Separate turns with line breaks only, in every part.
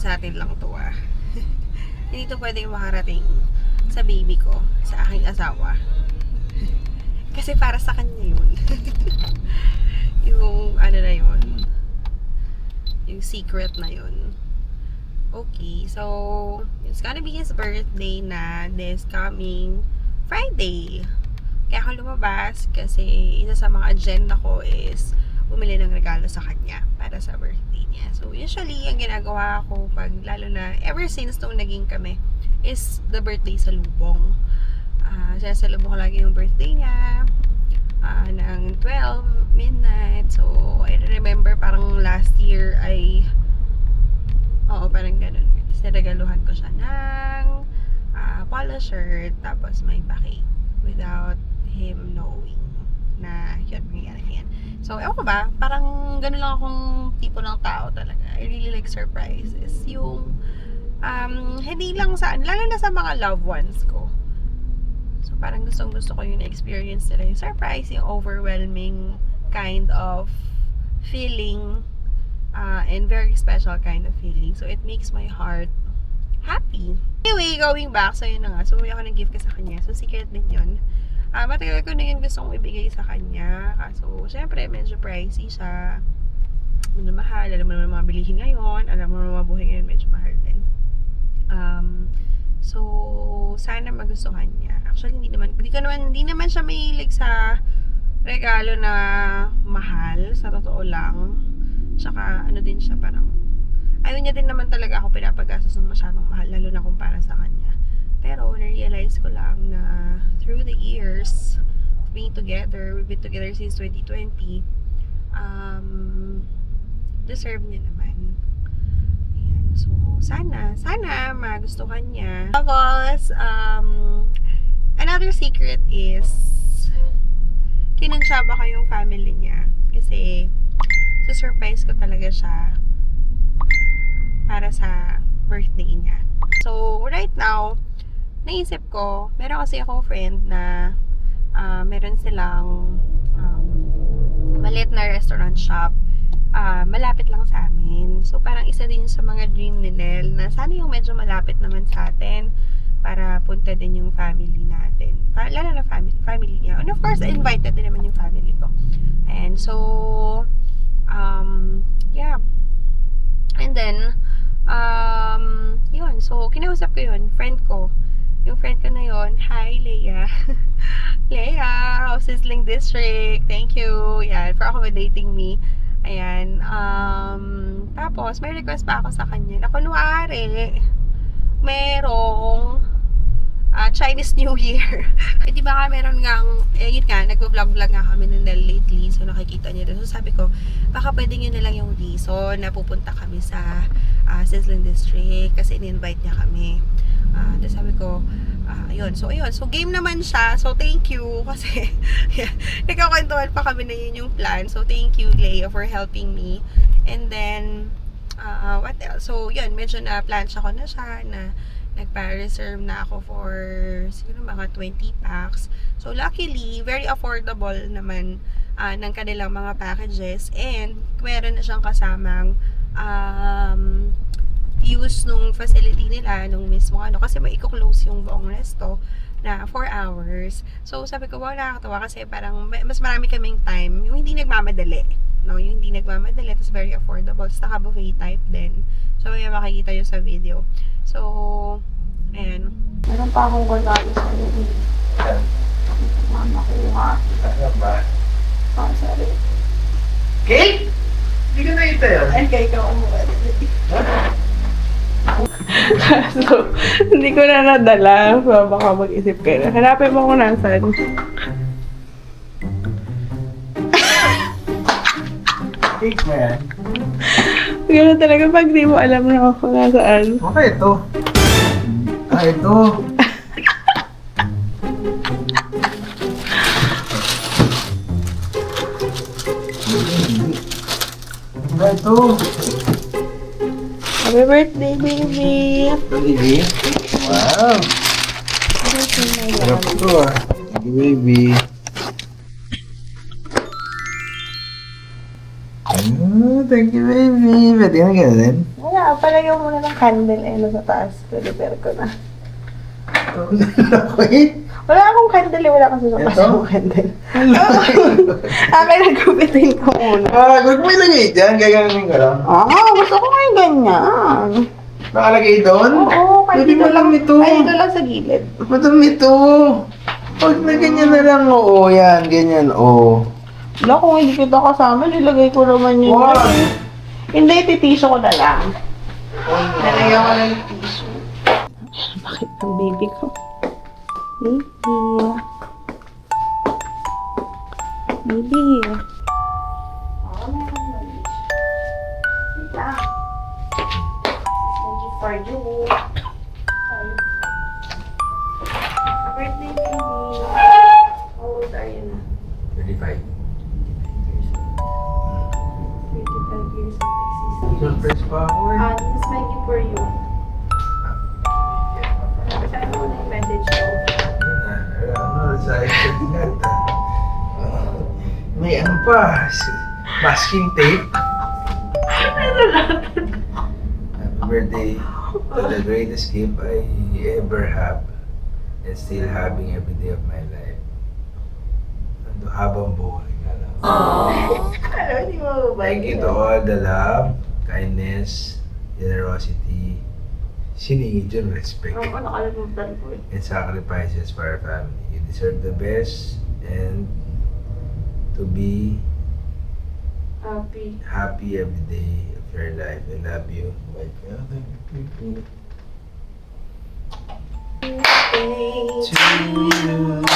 sa atin lang to Hindi to pwedeng makarating sa baby ko, sa aking asawa. Kasi para sa kanya yun. Yung ano na yun. Yung secret na yun. Okay, so it's gonna be his birthday na this coming Friday. Kaya ako lumabas kasi isa sa mga agenda ko is bumili ng regalo sa kanya para sa birthday niya. So usually, ang ginagawa ko pag lalo na ever since nung naging kami is the birthday salubong. Sinasalubong ko lagi yung birthday niya ng 12 midnight. So I remember parang last year ay parang ganun. Sinagaluhan ko siya ng polo shirt tapos may pa-cake without him knowing na yun, mangyayari yan. So, ewan ko ba, parang gano'n lang akong tipo ng tao talaga. I really like surprises. Yung, hindi lang lalo na sa mga loved ones ko. So, parang gusto ko yung experience nila. Yung surprise, yung overwhelming kind of feeling, and very special kind of feeling. So, it makes my heart happy. Anyway, going back, so yun na nga. So, ako ng gift ka sa kanya. So, secret din yun. Matagal ko na yun gustong ibigay sa kanya. Kaso, syempre, medyo pricey siya. Medyo mahal. Alam mo naman mga bilihin ngayon. Alam mo naman mga buhay ngayon, medyo mahal din. So, sana magustuhan niya. Actually, hindi naman siya mahilig sa regalo na mahal. Sa totoo lang. Tsaka, ano din siya, parang ayaw niya din naman talaga ako pinapagastos ng masyadong mahal, lalo na kumpara sa kanya. Pero, na-realize ko lang na through the years of being together, we've been together since 2020, deserve niya naman. Ayan. So, sana magustuhan niya. Tapos, another secret is, kinunsyaba ko yung family niya. Kasi, surprise ko talaga siya para sa birthday niya. So, right now, naisip ko, meron kasi akong friend na meron silang maliit na restaurant shop malapit lang sa amin. So, parang isa din sa mga dream ni Nel na sana yung medyo malapit naman sa atin para punta din yung family natin. Lalo na family niya. And of course, invited din naman yung family ko. And so, yeah. And then, yun. So, kinausap ko yun. Friend ko. Yung friend ko na yun. Hi, Leia. Leia, Sizzling District. Thank you. Yan, for accommodating me. Ayan. Tapos, may request pa ako sa kanya na kunwari, merong Chinese New Year. Di ba nga meron yun nga, nagpo-vlog nga kami ng lately. So, nakikita niya doon. So, sabi ko, baka pwede nyo na lang yung reason na pupunta kami sa Sizzling District kasi in-invite niya kami. Tapos sabi ko, ayun. So, game naman siya. So, thank you. Kasi, nagkakwentuhan pa kami na yun yung plan. So, thank you, Leia, for helping me. And then, what else? So, yun, medyo na-plancha ko na siya na nagpa-reserve na ako for siguro mga 20 packs. So, luckily, very affordable naman ng kanilang mga packages. And, meron na siyang kasamang use nung facility nila, nung mismo kasi may i-close yung buong resto na 4 hours. So, sabi ko, wow, nakakatawa kasi parang mas marami kaming time, yung hindi nagmamadali. No? Yung hindi nagmamadali, tapos very affordable. Tapos naka-buffet type din. So, may makikita yun sa video. So, ayan. Meron pa akong regalo sa iyo. Makuha.
Ano ba?
Sorry.
Cake? Hindi ka nakita yun?
Ay, kaya ikaw umuha.
So, hindi ko na nadala. So, baka mag-isip kayo. Hanapin mo kung nasan.
Cake mo yan?
Gano'n talaga pag di mo alam na kung nasaan.
Okay, ito. Ito. Ito.
Happy birthday, baby!
Baby? Wow! Sarap ito Thank you, baby. thank you, baby. Pwede ka na ganun.
Wala, palagyan mo na ng candle sa taas. Prepare ko na. Wala akong candle, wala kasi sa taas akong candle. Akin nagupitin ko muna.
Huwag mo ilagay dyan. Gaganin ka lang.
Gusto ko ngayon ganyan.
Nakalagay doon?
Oo, kahit
Pwede
dito
mo lang ito.
Ay, dito lang sa gilid.
Madami ito. Huwag na ganyan na lang. Oo, yan. Ganyan, oo.
Wala, kung hindi kita kasama, nilagay ko naman yun.
Wag.
Hindi, titisyo ko na lang. Nalagyan ko lang yung tissue. Bakit ang baby ko? Baby. Baby. Meron mo. Wait lang. Thank you for you. Birthday, baby. How old are you na?
35.
35 years of existence.
Surprise pa ako eh.
This is my gift for you. Saan mo na yung message ko?
May ano pa? Masking tape. Happy birthday to the greatest gift I ever have and still having every day of my life. Ando habang buhay nga lang.
Hindi mo ba?
Thank you to all the love, kindness, generosity, siningit yun, respect,
Nakalimutan ko eh.
and sacrifices for our family. You deserve the best and to be
Happy.
happy every day of your life. I love you. Bye. To you.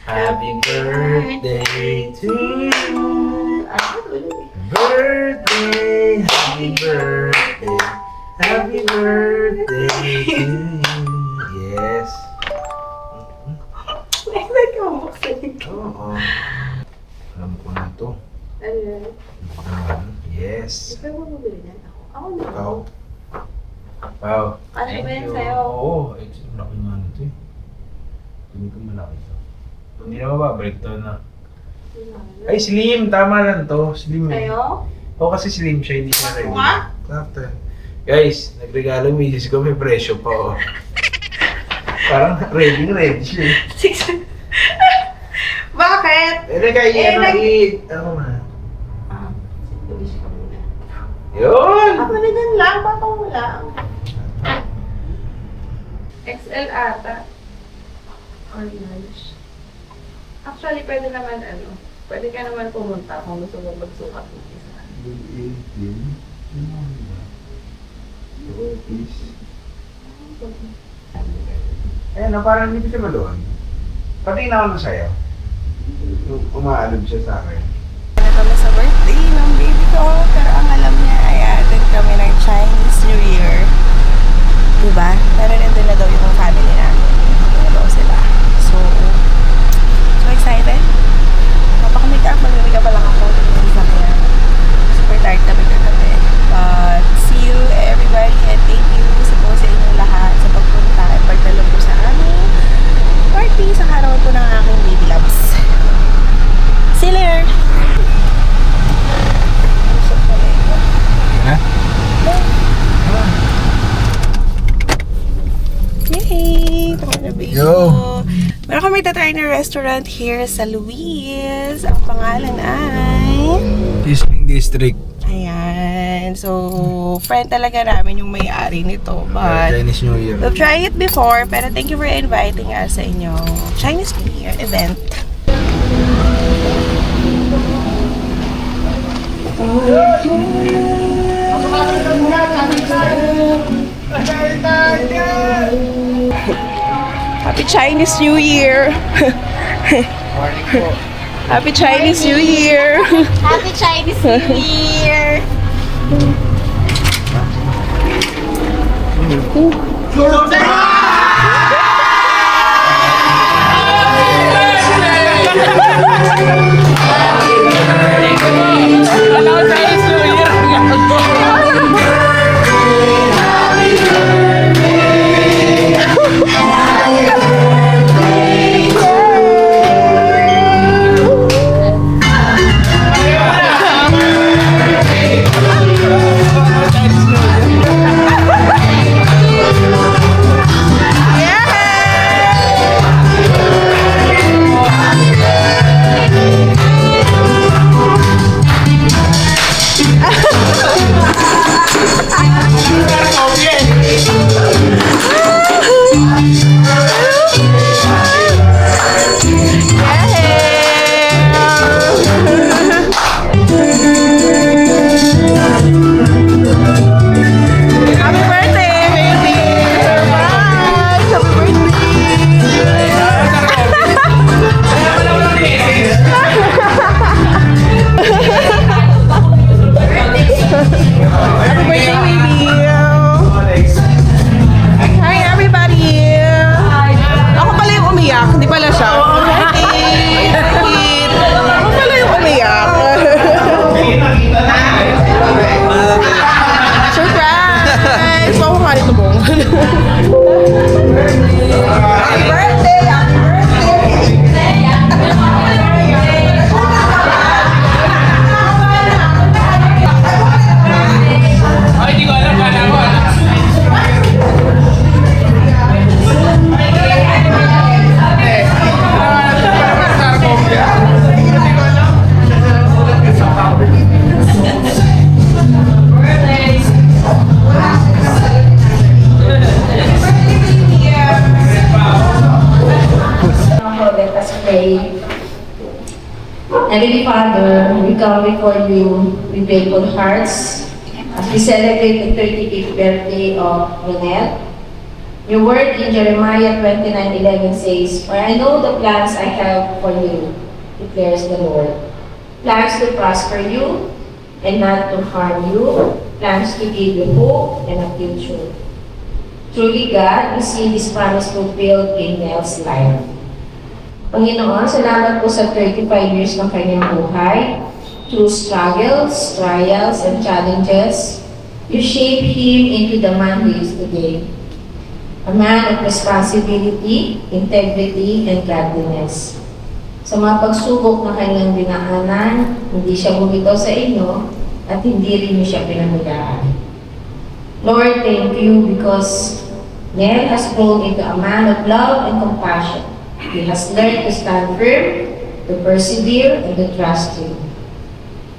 Happy birthday to you. Birthday, happy birthday. Happy birthday to you. Yes.
Like ka mabuksan ko.
Oo. Alam ko na to.
Ano?
Yes.
Ikaw mo bumili niyan ako? Ako na.
Wow. Wow.
Ano ba yan sa'yo?
Oo. Laki nga nito eh. Tingin ko malaki to. Hindi na mababalik to na. Ay, slim. Tama lang to. Slim eh.
Sa'yo?
Oo, kasi slim siya. Hindi siya ready.
Nga?
Sakto. Guys, nagregalo yung misis ko. May presyo pa oh. Parang ready siya eh.
Bakit?
Ano ma?
Tulis ka muna.
Yun!
Ako na dyan lang, baka mo lang. XL ata. Or large. Actually, pwede naman pwede ka naman pumunta kung gusto mo magsukat ng isa.
Ayan na, parang hindi siya maluwag. Pati na ako sa'yo. Umaalog siya sa akin.
Na kami sa birthday ng baby ko, pero ang alam niya ay attend kami ng Chinese New Year. Diba? Pero nandun na daw yung family namin. Nandun na daw sila. So excited. Mapakamake up. Mag-make up pa lang ako. Kaya super tired kami kagabi. But see you everybody and thank you sa inyong lahat sa pagpunta at pagdalo po sa aming party sa karoon po ng aking baby loves. See you later!
Ha?
Yay! Tama na baby
Yo!
ko. Meron kami tatry na restaurant here sa Luis. Ang pangalan ay...
Disney District.
Ayan. So, friend talaga namin yung may-ari nito. But,
Chinese New Year.
we've tried it before. Pero thank you for inviting us sa inyong Chinese New Year event. Happy Chinese New Year! Happy Chinese New Year!
Happy Chinese New Year!
Let us pray. Heavenly Father, we come before you with grateful hearts as we celebrate the 35th birthday of Ronel. Your word in Jeremiah 29:11 says, "For I know the plans I have for you, declares the Lord. Plans to prosper you and not to harm you, plans to give you hope and a future." Truly, God, we see this promise fulfilled in Nel's life. Panginoon, salamat po sa 35 years ng kanyang buhay. Through struggles, trials, and challenges, you shaped him into the man he is today. A man of responsibility, integrity, and godliness. Sa mga pagsubok na kanyang dinaanan, hindi siya bumitaw sa inyo at hindi rin niyo siya pinamulaan. Lord, thank you because Nel has grown into a man of love and compassion. He has learned to stand firm, to persevere, and to trust you.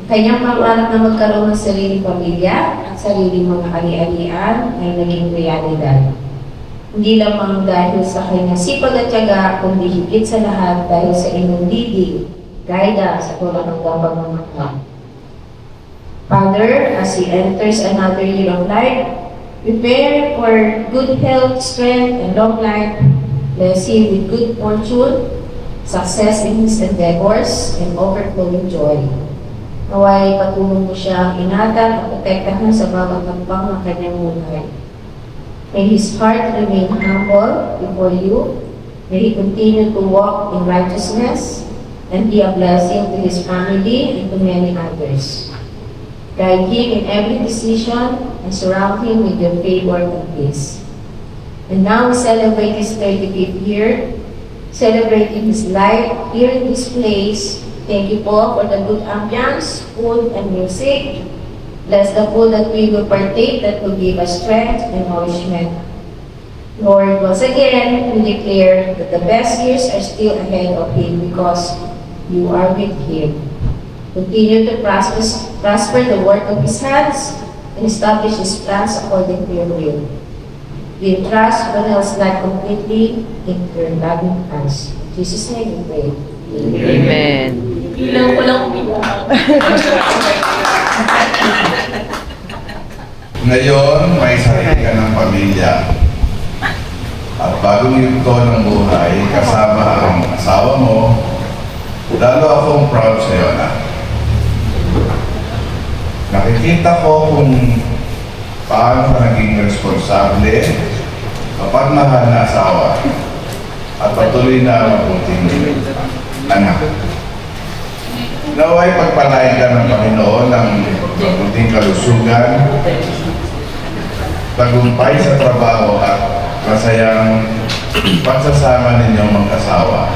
Ang kanyang pangarap na magkaroon ng sariling pamilya at sariling mga ali-alian ay naging realidad. Hindi lamang dahil sa kanyang sipag at tiyaga, kundi higit sa lahat dahil sa inyong leading, guidance at walang hanggang pagmamahal. Father, as he enters another year of life, prepare for good health, strength, and long life. Bless him with good fortune, success in his endeavors, and overflowing joy. Naway patulong mo siyang ingatan at protektahan sa bawat hakbang ng kanyang buhay. May his heart remain humble before you. May he continue to walk in righteousness and be a blessing to his family and to many others. Guide him in every decision and surround him with your favor and peace. And now we celebrate his 35th year, celebrating his life here in this place. Thank you po for the good ambience, food, and music. Bless the food that we will partake that will give us strength and nourishment. Lord, once again, we declare that the best years are still ahead of him because you are with him. Continue to prosper the work of his hands and establish his plans according to your will. We entrust Ronel's life completely into your loving hands. In Jesus' name we pray.
Amen.
Bilang ko lang umiyak.
Ngayon, may sarili ka ng pamilya. At bagong yugto ng buhay, kasama ang asawa mo, lalo akong proud sa iyo na. Nakikita ko kung paano ka naging responsable, mapagmahal na asawa, at patuloy na mabuting anak. Naway pagpalain ka ng Panginoon ng mabuting kalusugan, tagumpay sa trabaho at masayang pagsasama ninyong mag-asawa.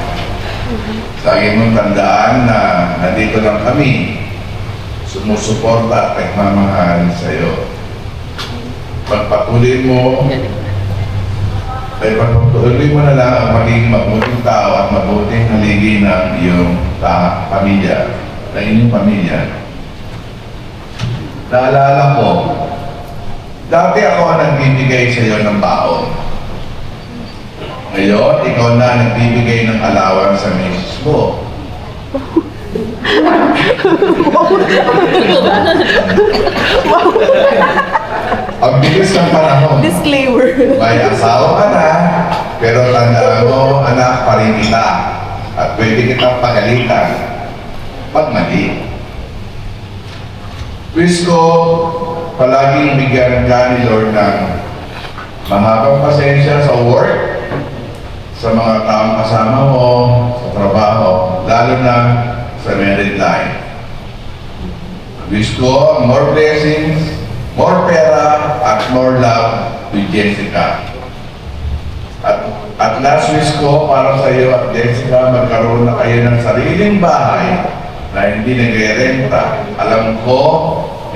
Lagi mong tandaan na nandito lang kami, sumusuporta at nagmamahal sa iyo. Pagpatuloy mo na lang ang maging mabuting tao at mabuting haligi ng iyong pamilya, ng inyong pamilya. Naalala ko, dati ako ang nagbibigay sa iyo ng baon. Ngayon, ikaw na nagbibigay ng alawan sa misis mo. Ang bilis ng panahon.
Disclaimer.
May asawa ka na, pero tandaan mo, anak pa rin kita. At pwede kitang pagalitan pag mali. Wish ko palaging bigyan ka ni Lord ng mahabang pasensya sa work, sa mga taong kasama mo, sa trabaho, lalo na sa married life. Wish ko more blessings, more pera, at more love with Jessica. At last wish ko para sa iyo at Jessica, magkaroon na kayo ng sariling bahay na hindi nagre-renta. Alam ko,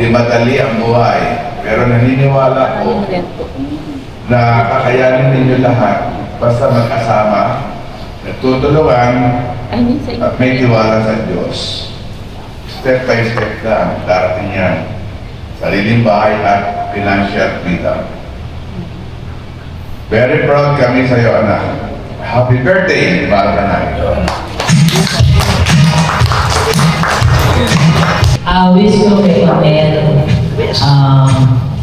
di madali ang buhay, pero naniniwala ko na kakayanin ninyo lahat basta magkasama, nagtutulungan, at may tiwala sa Diyos. Step by step lang, darating yan. Sariling bahay at financial freedom. Very proud kami sa iyo, anak. Happy birthday, Barbara.
Wish you kay Pamel.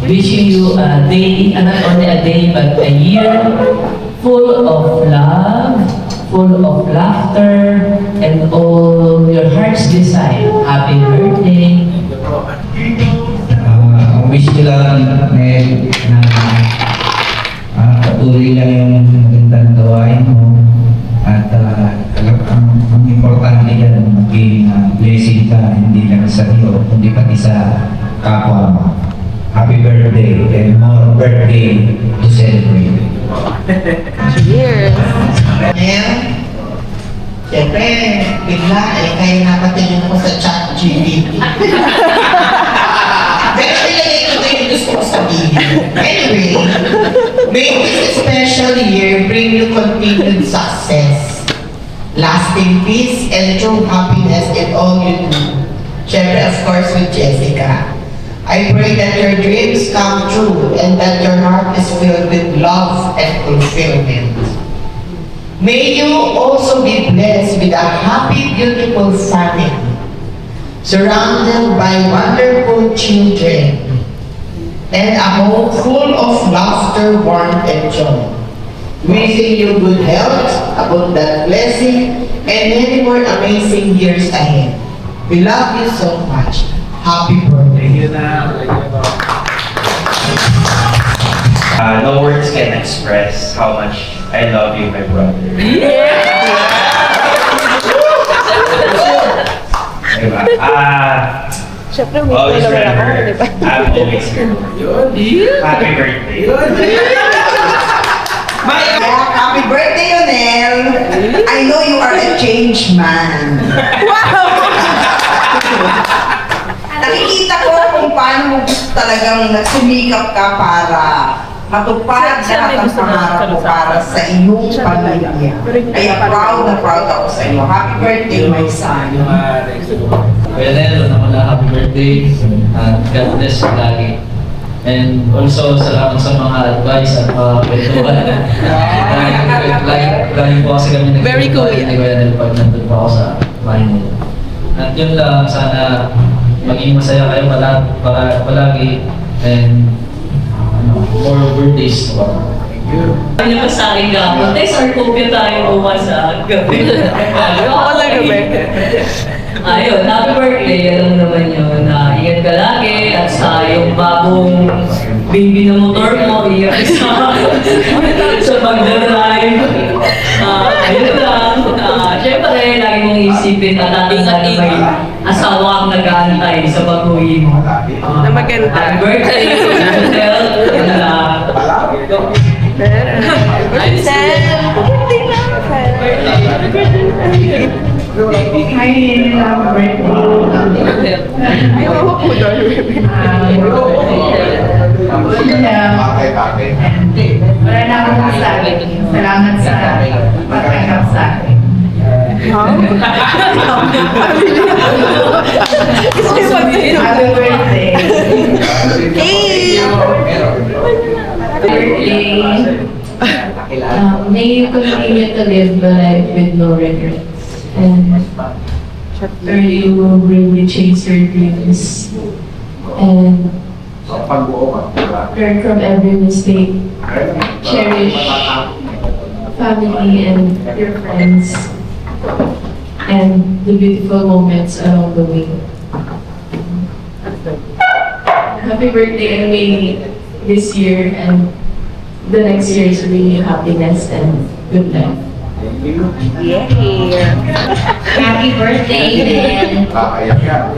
Wishing you a day, not only a day, but a year full of love, full of laughter, and all your heart's desire. Happy birthday.
Wish ko lang, Ned, na patuloy lang yung magandang gawain mo. At ang importante yan, maging blessing ka, hindi lang sa iyo, kundi pati sa kapwa mo. Happy birthday and more birthday to celebrate.
Cheers!
Ngayon, siyempre, bigla kaya napatingin ko sa chat GPT. Pero ilagay ko yung gusto ko sabihin. Anyway, may this special year bring you continued success, lasting peace, and true happiness in all you do. Siyempre, of course, with Jessica. I pray that your dreams come true and that your heart is filled with love and fulfillment. May you also be blessed with a happy, beautiful family, surrounded by wonderful children, and a home full of laughter, warmth, and joy. Wishing you good health, abundant blessing, and many more amazing years ahead. We love you so much. Happy birthday.
No words can express how much I love you, my brother. Diba? Always remember, I'm always here. Happy birthday.
Happy birthday, Onel! I know you are a changed man. Nakikita ko kung paano mo talagang nagsumikap ka para matupad lahat ng pangarap mo para sa iyong pamilya. Kaya proud na proud ako sa iyo. Happy birthday, my son.
Well, hello naman na happy birthday. God bless you lagi. And also, salamat sa mga advice at mga kwentuhan. Lagi po kasi kami
Very cool.
nag-well pag nandun po ako sa bahay nila. At yun lang, sana maging masaya kayo palagi and more birthdays to come.
Ano pa sa akin gano'n? Text or kopya tayo bukas sa gabi.
Oo, gabi.
Ayun, happy birthday. Alam naman yun na ingat ka lagi at sa yung bagong baby na motor mo, ingat sa pag-drive. Ayun lang. Siyempre, lagi mong isipin at ating na may asawa ang nag-aantay sa pag-uwi mo.
Na maganda.
Happy birthday, health, and
Hi, happy birthday.
Ay, wawak mo doon.
Bakit?
Wala na akong masabi. Salamat sa pagkakap sa akin. Happy birthday. Birthday. May you continue to live the life with no regrets. And you will really chase your dreams. And learn from every mistake. Cherish family and your friends. And the beautiful moments along the way. Happy birthday, and may this year and the next years bring you happiness and good life.
Yay!
Happy birthday, then.
Kakayak yan.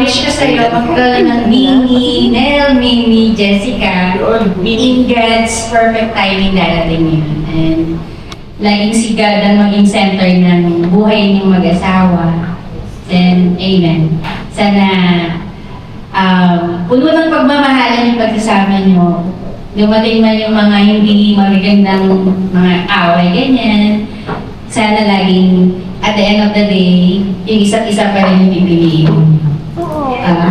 Wish ko sa'yo, magkaroon ng Mimi, Nel, Mimi, Jessica, in God's perfect timing darating yun. And laging si God ang maging center ng buhay niyong mag-asawa. And amen. Sana puno ng pagmamahalan yung pagsasama niyo. Dumating man yung mga hindi magagandang mga away, ganyan. Sana laging, at the end of the day, yung isa't isa pa rin yung pipiliin.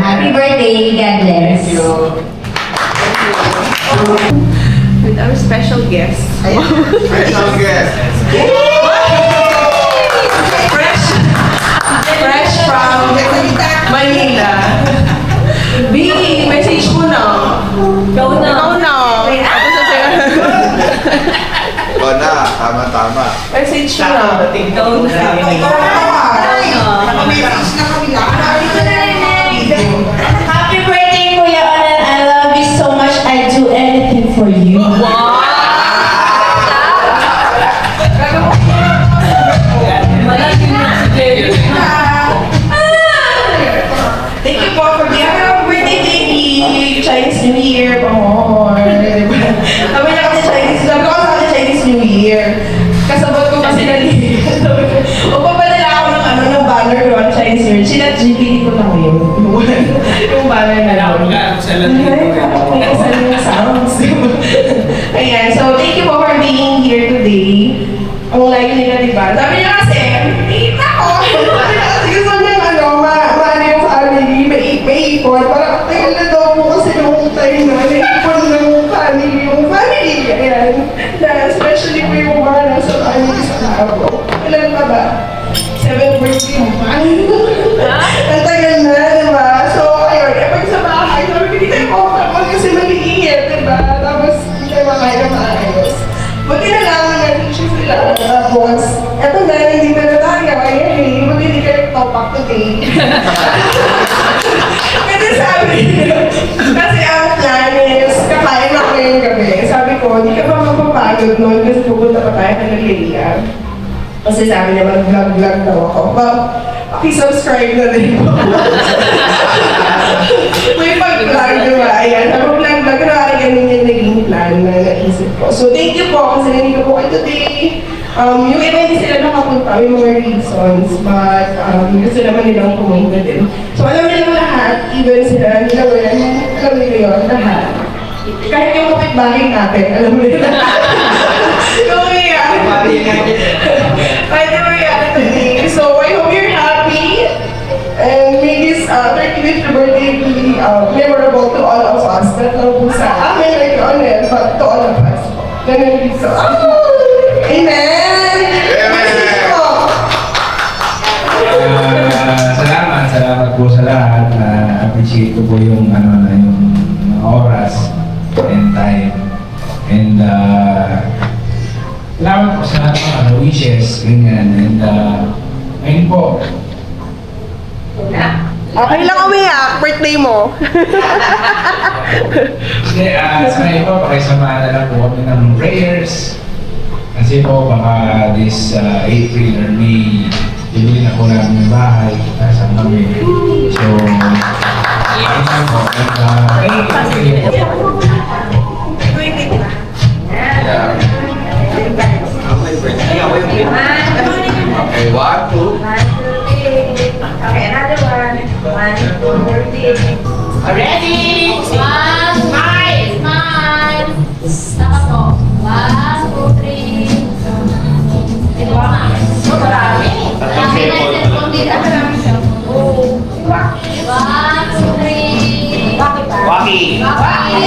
Happy birthday, God bless.
Thank you.
With our special guest.
Special guest.
Fresh from Manila. B, message mo na.
Ikaw na.
Ikaw na.
O na, tama-tama.
Message mo na.
Ikaw na.
Happy birthday, Kuya Onan. I love you so much. I do anything for you.
Malaki na si Jerry.
Thank you po for being happy birthday, baby. Chinese New Year, amor. Sabi niya kasi Chinese, sabi ko kasi Chinese New Year. Kasabot ko kasi Upapadala ako ng banner ko ng Chinese New Year. Sinat GPT ko na ngayon. Yung banner na lang. Sounds. Ayan, so thank you po for being here today. Ang like nila, diba? Sabi niya kasi, tita ko! Sabi niya kasi gusto niya maano yung family, may ipon. Parang tagal na daw po kasi nung time na naipon ng family. Ayan. Na especially po yung mga nasa family sa labo. Ilan pa ba? 7 birthday mo pa. Ang tagal na, diba? So, ayun. Pag sa bahay, sabi ko, hindi tayo comfortable kasi maliit, diba? Tapos, hindi tayo makain na maayos. Buti na lang natin siya sila. Tapos, eto na, hindi na tayo. Ayan eh, buti hindi kayo top up today. Kasi sabi niya, kasi ang plan is, kakain ako ngayong gabi. Sabi ko, hindi ka pa mapapagod nun kasi pupunta pa tayo ng Galilea. Kasi sabi niya, mag-vlog-vlog daw ako. Well, paki-subscribe na rin po. May pag-vlog, diba? Ayan, mag-vlog-vlog na ganun yung naging plan na naisip ko. So, thank you po kasi nandito po kayo today. Yung iba hindi sila nakapunta, may mga reasons, but gusto naman nilang pumunta din. So, alam nila lahat, even sila, nila wala, alam nila yun, lahat. Kahit yung kapitbahay natin, alam nila. Yung By the way, today. So I hope you're happy and may this 35th birthday be memorable to all of us. Not lang po sa amin like Onel, but to all of us. Ganun din so. Amen! Message po!
Salamat po sa lahat. Appreciate ko po yung yung oras and time. And salamat po sa wishes, ganyan. And ayun po.
Okay lang umiyak, birthday mo.
Hindi, sa ngayon po, pakisamahan na lang po kami ng prayers. Kasi po, baka this April or May, bibili na po namin ng bahay, nasa kami. So, ayun lang po. And thank you.
Okay, 1, 2.
Okay, another one. 1, 2, 3.
Ready?
One, smile, smile. Dapat po. 1, 2, 3. Ito pa. Marami. Marami na yung cellphone dito. Oh. 1, 2, 3. Bakit ba?
Waki.
Waki.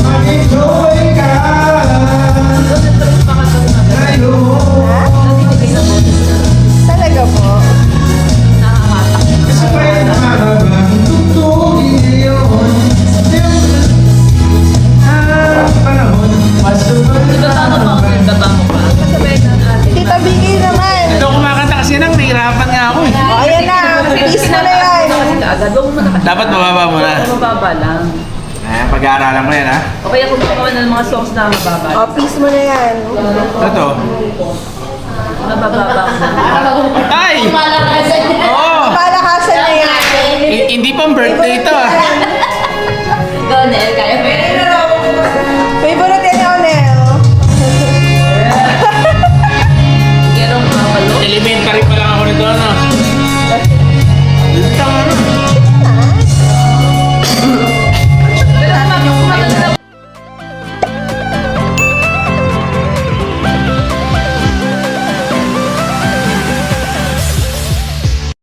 Mag-enjoy ka.
agad. Huwag mo na
Dapat mababa mo na.
Mababa lang.
Pag-aaralan mo yan, ha?
O kaya kung gumawa ng mga songs na mababa.
Office mo na yan.
Ito.
Mabababa ko na.
Ay! Oo!
Palakasan na yan.
Hindi pang birthday ito, ah.
Ikaw, Nel, kaya mo yan.